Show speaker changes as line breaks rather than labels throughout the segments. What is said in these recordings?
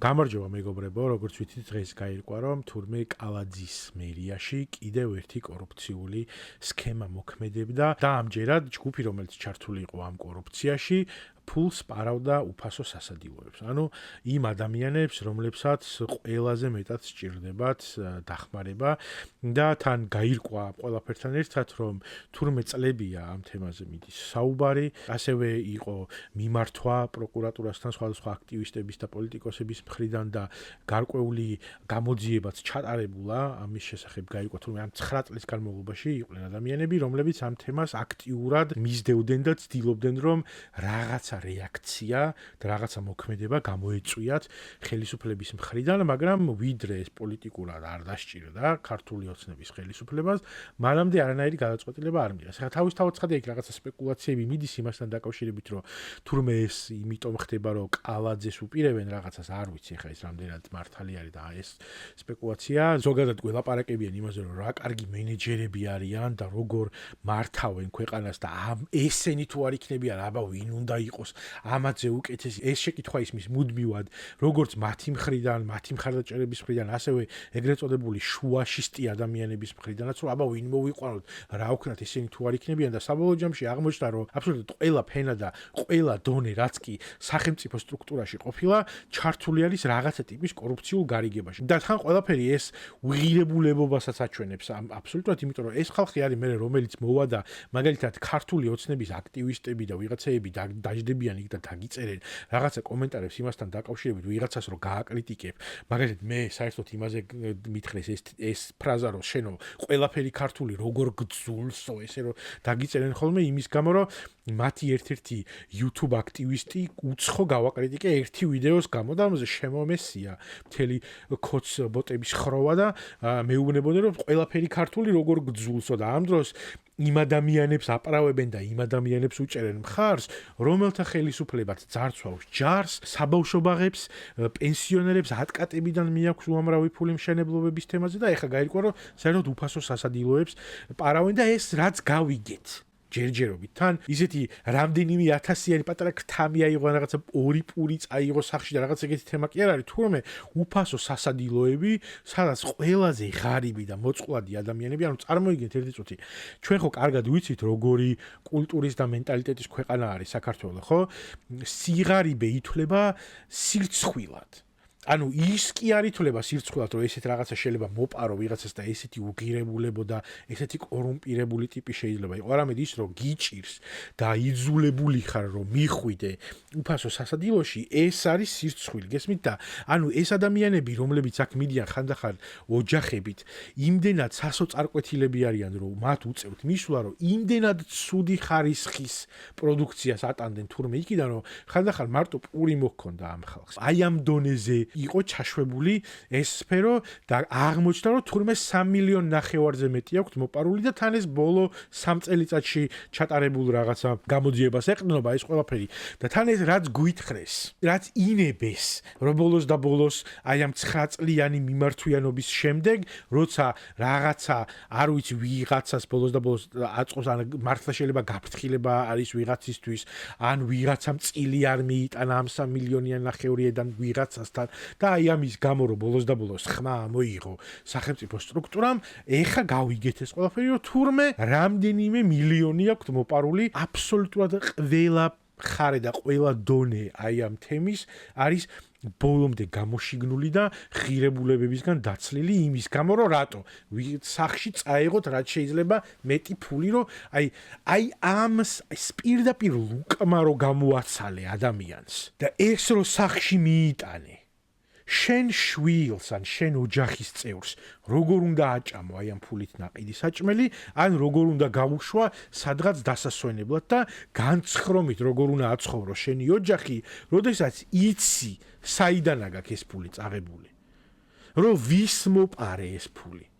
გამარჯობა მეგობრებო, როგორც ვიცით დღეს გაირკვა რომ თურმე კალაძის მერიაში კიდევ ერთი კორუფციული სქემა მოქმედებდა და ამჯერად ჯგუფი რომელიც ჩართული იყო ამ კორუფციაში ფულს პარავდა უფასო სასადილოებს. ანუ იმ ადამიანებს, რომლებსაც ყველაზე მეტად სჭირდებათ დახმარება და თან გაირკვა ყველაფერთან ერთად, რომ თურმე წლებია ამ თემაზე მიდის საუბარი, ასევე იყო მიმართვა პროკურატურასთან სხვადასხვა აქტივისტების და პოლიტიკოსების მხრიდან და გარკვეული გამოძიებაც ჩატარებულა ამის შესახებ გაირკვა, თურმე ამ 9 წლის განმავლობაში იყვნენ ადამიანები, რომლებიც ამ თემას აქტიურად მისდევდნენ და ცდილობდნენ, რომ რაღაცა რეაქცია და რაღაცა მოქმედება გამოეწვიათ ხელისუფლების მხრიდან, მაგრამ ვიდრე ეს პოლიტიკურად არ დასჭირდა ქართული ოცნების ხელისუფლებას, მანამდე არანაირი გადაწყვეტილება არ მიიღეს. ახლა თავისთავად ცხადია იქ რაღაცა სპეკულაციები მიდის იმასთან დაკავშირებით, რომ თურმე ეს იმიტომ ხდება, რომ კალაძეს უპირებენ რაღაცას, არ ვიცი ახლა ეს რამდენად მართალი არის და ეს სპეკულაცია. ზოგადად გველაპარაკებიან იმაზე, რომ რა კარგი მენეჯერები არიან და როგორ მართავენ ქვეყანას და ესენი თუ არ იქნებიან, აბა ვინ უნდა იყოს ამაზე უკეთესი. ეს შეკითხვა ისმის მუდმივად, როგორც მათი მხრიდან, მათი მხარდაჭერების მხრიდან, ასევე ეგრეთ წოდებული შუაშისტი ადამიანების მხრიდანაც, რომ აბა ვინ მოვიყვანოთ, რა ვქნათ ესენი თუ არ იქნებიან და საბოლოო ჯამში აღმოჩნდა, რომ აბსოლუტურად ყველა ფენა და ყველა დონე, რაც კი სახელმწიფო სტრუქტურაში ყოფილა, ჩართული არის რაღაცა ტიპის კორუფციულ გარიგებაში. და თან ყველაფერი ეს უღირებულებობასაც აჩვენებს აბსოლუტურად, იმიტომ რომ ეს ხალხი არის მე რომელიც მოვა და მაგალითად ქართული ოცნების აქტივისტები და ვიღაცეები დაждდებიან იქ და დაგიწერენ რაღაცა კომენტარებს იმასთან დაკავშირებით ვიღაცას რომ გააკრიტიკებ. მაგალითად მე საერთოდ იმაზე მითხრეს ეს ფრაზა რომ შენო ყველაფერი ქართული როგორ გძულსო ესე რომ დაგიწერენ ხოლმე იმის გამო რომ მათი ერთ-ერთი YouTube აქტივისტი უცხო გავაკრიტიკე ერთი ვიდეოს გამო და ამაზე შემომესია მთელი კოც ბოტების ხროვა და მეუბნებოდნენ რომ ყველაფერი ქართული როგორ გძულსო და ამ დროს იმ ადამიანებს აპრავებენ და იმ ადამიანებს უჭერენ მხარს, რომელთა ხელისუფლებაც ძარცვავს ჯარს, საბავშვო ბაღებს, პენსიონერებს ატკატებიდან მიაქვს უამრავი ფული მშენებლობების თემაზე და ეხლა გაირკვა რომ საერთოდ უფასო სასადილოებს პარავენ და ეს რაც გავიგეთ. ჯერჯერობით თან ისეთი რამდენიმე ათასიანი პატარა ქთამი აიღო რაღაცა ორი პური წაიღო სახში და რაღაც ეგეთი თემა კი არ არის თურმე უფასო სასადილოები სადაც ყველაზე ღარიბი და მოწყვლადი ადამიანები ანუ წარმოიდგინეთ ერთი წუთი ჩვენ ხო კარგად ვიცით როგორი კულტურის და მენტალიტეტის ქვეყანა არის საქართველო ხო სიღარიბე ითვლება სირცხვილად ანუ ის კი არ ითვლება სირცხვილად რომ ესეთ რაღაცა შეიძლება მოპარო ვიღაცას და ესეთი უღირებულებო და ესეთი კორუმპირებული ტიპი შეიძლება იყოს არამედ ის რომ გიჭირს და იძულებული ხარ რომ მიხვიდე უფასო სასადილოში ეს არის სირცხვილი გესმით და ანუ ეს ადამიანები რომლებიც აქ მიდიან ხანდახან ოჯახებით იმდენად სასოწარკვეთილები არიან რომ მათ უწევთ მისვლა რომ იმდენად ცუდი ხარისხის პროდუქციას ატანდნენ თურმე იქიდან რომ ხანდახან მარტო პური მოჰქონდა ამ ხალხს აი ამ დონეზე იყო ჩაშვებული ეს სფერო და აღმოჩნდა რომ თურმე 3 მილიონ ნახევარზე მეტი აქვს მოპარული და თან ეს ბოლო 3 წელიწადში ჩატარებულ რაღაცა გამოძიებას ეყრდნობა ეს ყველაფერი და თან ეს რაც გვითხრეს რაც ინებეს რომ ბოლოს და ბოლოს აი ამ 9 წლიანი მიმართვიანობის შემდეგ როცა რაღაცა არ ვიცი ვიღაცას ბოლოს და ბოლოს აწყობს ან მართლა შეიძლება გაფრთხილება არის ვიღაცისთვის ან ვიღაცამ წილი არ მიიტანა ამ 3 მილიონიან ნახევრიდან ვიღაცასთან და აი ამის გამო რომ ბოლოს და ბოლოს ხმა მოიღო სახელმწიფო სტრუქტურამ ეხა გავიგეთ ეს ყველაფერი რომ თურმე რამდენიმე მილიონი აქვს მოპარული აბსოლუტურად ყველა ხარე და ყველა დონე აი ამ თემის არის ბოლომდე გამოშიგნული და ღირებულებებისგან დაცლილი იმის გამო რომ რატო სახში წაიღოთ რაც შეიძლება მეტი ფული რომ აი ამ პირდაპირ ლუკმა რო გამოაცალე ადამიანს და ეს რო სახში მიიტანე შენ შვილს ან შენ ოჯახის წევრს როგორ უნდა აჭამო აი ამ ფულით ნაყიდი საჭმელი ან როგორ უნდა გაუშვა სადღაც დასასვენებლად და განცხრომით როგორ უნდა აცხოვრო შენი ოჯახი როდესაც იცი საიდანაა გაქვს ეს ფული წაღებული რომ ვის მოპარე ეს ფული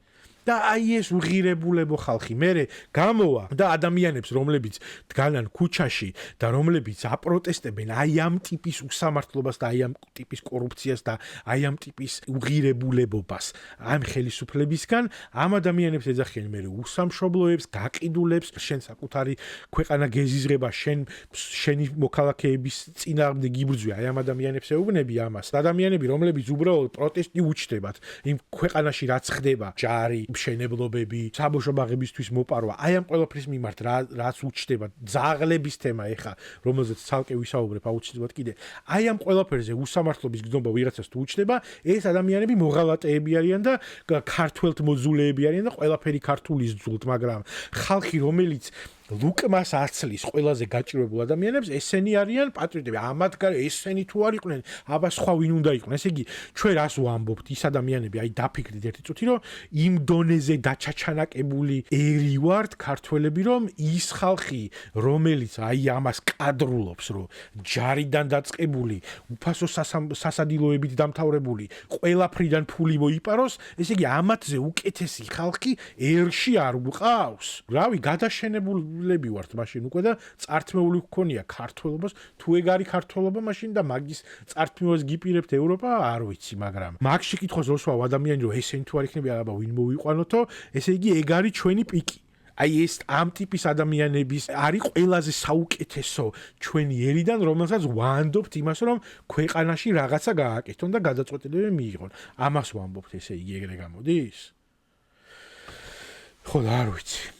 და და აი ეს უღირებულებო ხალხი მერე გამოვა და ადამიანებს რომლებიც დგანან ქუჩაში და რომლებიც აპროტესტებენ აი ამ ტიპის უსამართლობას და აი ამ ტიპის კორუფციას და აი ამ ტიპის უღირებულებობას ამ ხელისუფლებისგან ამ ადამიანებს ეძახიან მერე უსამშობლოებს გაყიდულებს შენ საკუთარი ქვეყანა გეზიზღება შენი მოქალაქეების წინააღმდეგ იბრძვი აი ამ ადამიანებს ეუბნები ამას ადამიანები რომლებიც უბრალოდ პროტესტი უჩნდებათ იმ ქვეყანაში რაც ხდება ჯარი მშენებლობები საბავშვო ბაღებისთვის მოპარვა აი ამ ყველაფრის მიმართ რაც უჩნდება ძაღლების თემა ეხა რომელზეც ცალკე ვისაუბრებ აუცილებლად კიდე აი ამ ყველაფერზე უსამართლობის გზნობა ვიღაცას თუ უჩნდება ეს ადამიანები მოღალატეები არიან და ქართველთმოძულეები არიან და ყველაფერი ქართულის ძულთ მაგრამ ხალხი რომელიც ლუკმას აცლის ყველაზე გაჭირვებულ ადამიანებს ესენი არიან პატრიოტები ამათ გარე ესენი თუ არ იყვნენ აბა სხვა ვინ უნდა იყვნენ ესე იგი ჩვენ რას ვამბობთ ის ადამიანები აი დაფიქრდით ერთი წუთი რომ იმ დონეზე დაჩაჩანაკებული ერი ვართ ქართველები რომ ის ხალხი რომელიც აი ამას კადრულობს რომ ჯარიდან დაწყებული უფასო სასადილოებით დამთავრებული ყველაფრიდან ფული მოიპაროს ესე იგი ამათზე უკეთესი ხალხი ერში არ უყავს რავი გადაშენებული ლები ვართ მაშინ უკვე და წართმეული გქონია ქართველობას თუ ეგ არის ქართველობა მაშინ და მაგის წართმევას გიპირებთ ევროპა არ ვიცი მაგრამ მაგ შეკითხვას როსვავ ადამიანი რომ ესენი თუ არ იქნებიან აბა ვინ მოვიყვანოთო ესე იგი ეგ არის ჩვენი პიკი აი ეს ამ ტიპის ადამიანების არის ყველაზე საუკეთესო ჩვენი ერიდან რომელსაც ვანდობთ იმას რომ ქვეყანაში რაღაცა გააკეთონ და გადაწყვეტილებები მიიღონ ამას ვამბობთ ესე იგი ეგრე გამოდის ხო არ ვიცი